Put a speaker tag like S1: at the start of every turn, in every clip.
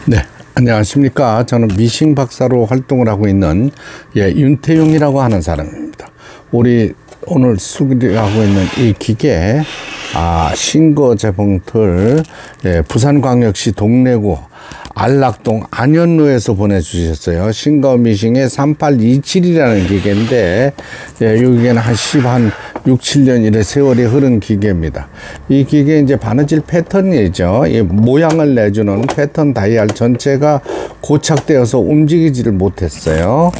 S1: 네, 안녕하십니까. 저는 미싱 박사로 활동을 하고 있는 윤태용이라고 하는 사람입니다. 우리 오늘 수리하고 있는 이 기계, 신거 재봉틀, 부산광역시 동래구 안락동 안현로에서 보내주셨어요. 신거 미싱의 3827이라는 기계인데, 이 기계는 한 6, 7년 이래 세월이 흐른 기계입니다. 이 기계 이제 바느질 패턴이죠. 이 모양을 내주는 패턴 다이얼 전체가 고착되어서 움직이지를 못했어요.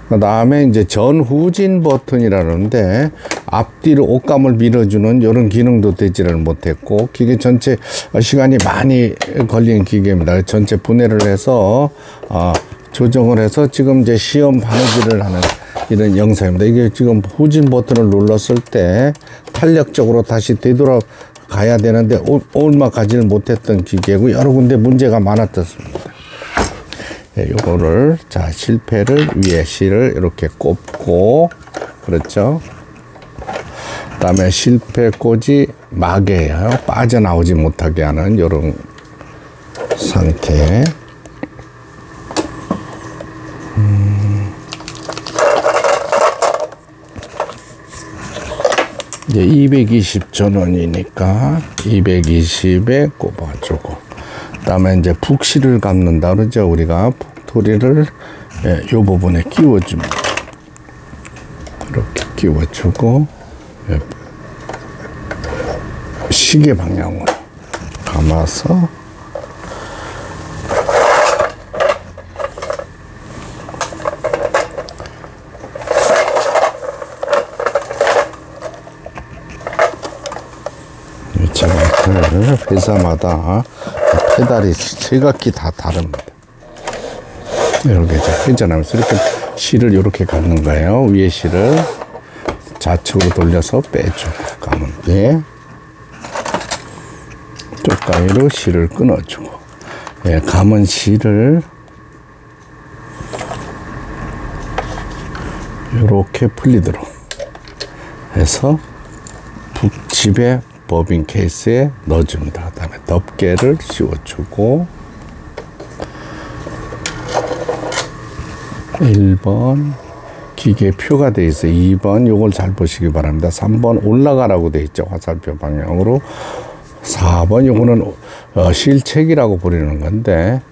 S1: 그 다음에 이제 전후진 버튼이라는데 앞뒤로 옷감을 밀어주는 이런 기능도 되지를 못했고, 기계 전체 시간이 많이 걸린 기계입니다. 전체 분해를 해서 조정을 해서 지금 이제 시험 바느질을 하는 이런 영상입니다. 이게 지금 후진 버튼을 눌렀을 때 탄력적으로 다시 되돌아가야 되는데 얼마 가지를 못했던 기계고, 여러 군데 문제가 많았습니다. 요거를, 자, 실패를 위에 실을 이렇게 꼽고, 그렇죠. 그 다음에 실패 꽂이 마개예요. 빠져나오지 못하게 하는 요런 상태. 이제 220전원이니까 220에 꼽아주고, 그 다음에 이제 북실을 감는다 그러죠. 우리가 북토리를 요 부분에 끼워줍니다. 이렇게 끼워주고, 시계 방향으로 감아서 회사마다 페달이 제각기 다 다릅니다. 이렇게 회전하면서 이렇게 실을 이렇게 감는 거예요. 위에 실을 좌측으로 돌려서 빼주고 감은 뒤에 쪽가위로 실을 끊어주고, 감은 실을 이렇게 풀리도록 해서 북집에 버빈 케이스에 넣어줍니다. 그 다음에 덮개를 씌워주고, 1번 기계 표가 되어 있어요. 2번 요걸 잘 보시기 바랍니다. 3번 올라가라고 되어 있죠. 화살표 방향으로. 4번 요거는 실책이라고 부르는 건데,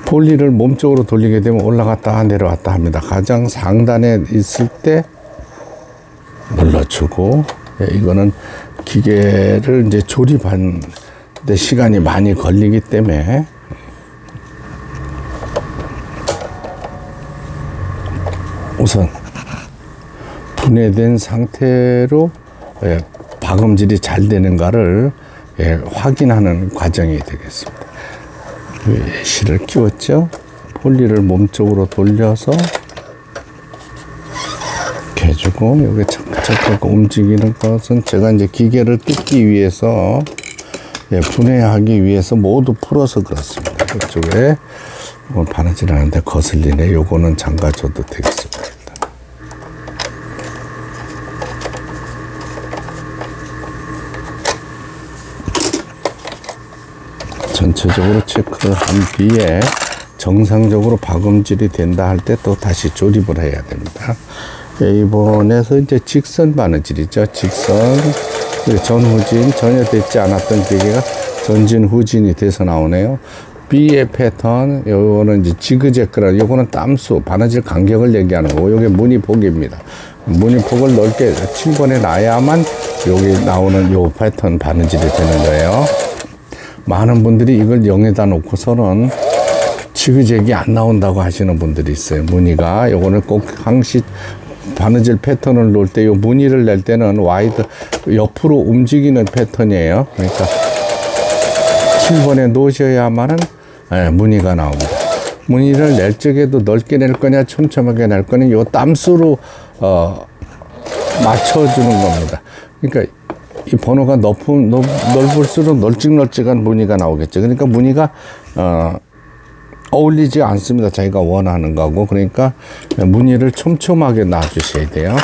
S1: 볼리를 몸쪽으로 돌리게 되면 올라갔다 내려왔다 합니다. 가장 상단에 있을 때 눌러주고, 이거는 기계를 이제 조립하는데 시간이 많이 걸리기 때문에 우선 분해된 상태로 박음질이 잘 되는가를 확인하는 과정이 되겠습니다. 위에 실을 끼웠죠. 폴리를 몸쪽으로 돌려서 이렇게 해주고, 여기 착착착 움직이는 것은 제가 이제 기계를 뜯기 위해서, 분해하기 위해서 모두 풀어서 그렇습니다. 이쪽에 바느질 하는데 거슬리네. 요거는 잠가줘도 되겠습니다. 전체적으로 체크를 한 뒤에 정상적으로 박음질이 된다 할 때 또 다시 조립을 해야 됩니다. 이번에서 이제 직선 바느질이죠. 직선, 전후진, 전혀 되지 않았던 기계가 전진 후진이 돼서 나오네요. B의 패턴, 요거는 이제 지그재그라, 요거는 땀수, 바느질 간격을 얘기하는 거고, 요게 무늬폭입니다. 무늬폭을 넓게 7번에 놔야만 여기 나오는 요 패턴 바느질이 되는 거예요. 많은 분들이 이걸 0에다 놓고서는 지그재기 안 나온다고 하시는 분들이 있어요. 무늬가. 요거는 꼭 항시 바느질 패턴을 놓을 때, 요 무늬를 낼 때는 와이드, 옆으로 움직이는 패턴이에요. 그러니까 7번에 놓으셔야만은 무늬가 나옵니다. 무늬를 낼 적에도 넓게 낼 거냐, 촘촘하게 낼 거냐, 요 땀수로 맞춰주는 겁니다. 그러니까 이 번호가 넓을수록 널찍널찍한 무늬가 나오겠죠. 그러니까 무늬가 어울리지 않습니다. 자기가 원하는 거고. 그러니까 무늬를 촘촘하게 놔주셔야 돼요.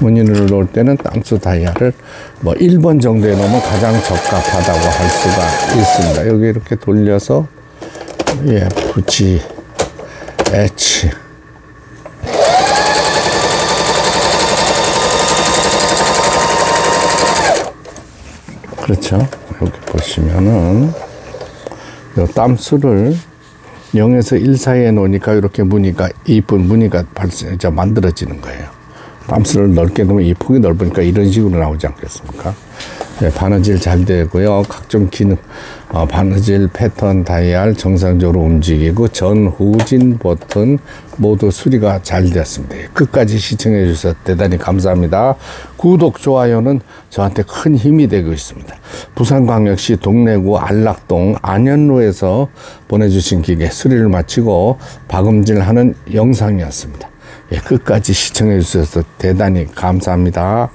S1: 무늬를 놓을 때는 땀수 다이아를 뭐 1번 정도에 놓으면 가장 적합하다고 할 수가 있습니다. 여기 이렇게 돌려서 예, 붙이 H 그렇죠. 여기 보시면은 요 땀수를 0에서 1 사이에 놓으니까 이렇게 무늬가 이쁜 무늬가 만들어지는 거예요. 땀수를 넓게 놓으면 이 폭이 넓으니까 이런 식으로 나오지 않겠습니까? 네, 바느질 잘 되고요. 각종 기능, 바느질 패턴 다이얼 정상적으로 움직이고 전, 후진 버튼 모두 수리가 잘 되었습니다. 끝까지 시청해 주셔서 대단히 감사합니다. 구독, 좋아요는 저한테 큰 힘이 되고 있습니다. 부산광역시 동래구 안락동 안현로에서 보내주신 기계 수리를 마치고 박음질하는 영상이었습니다. 예, 끝까지 시청해 주셔서 대단히 감사합니다.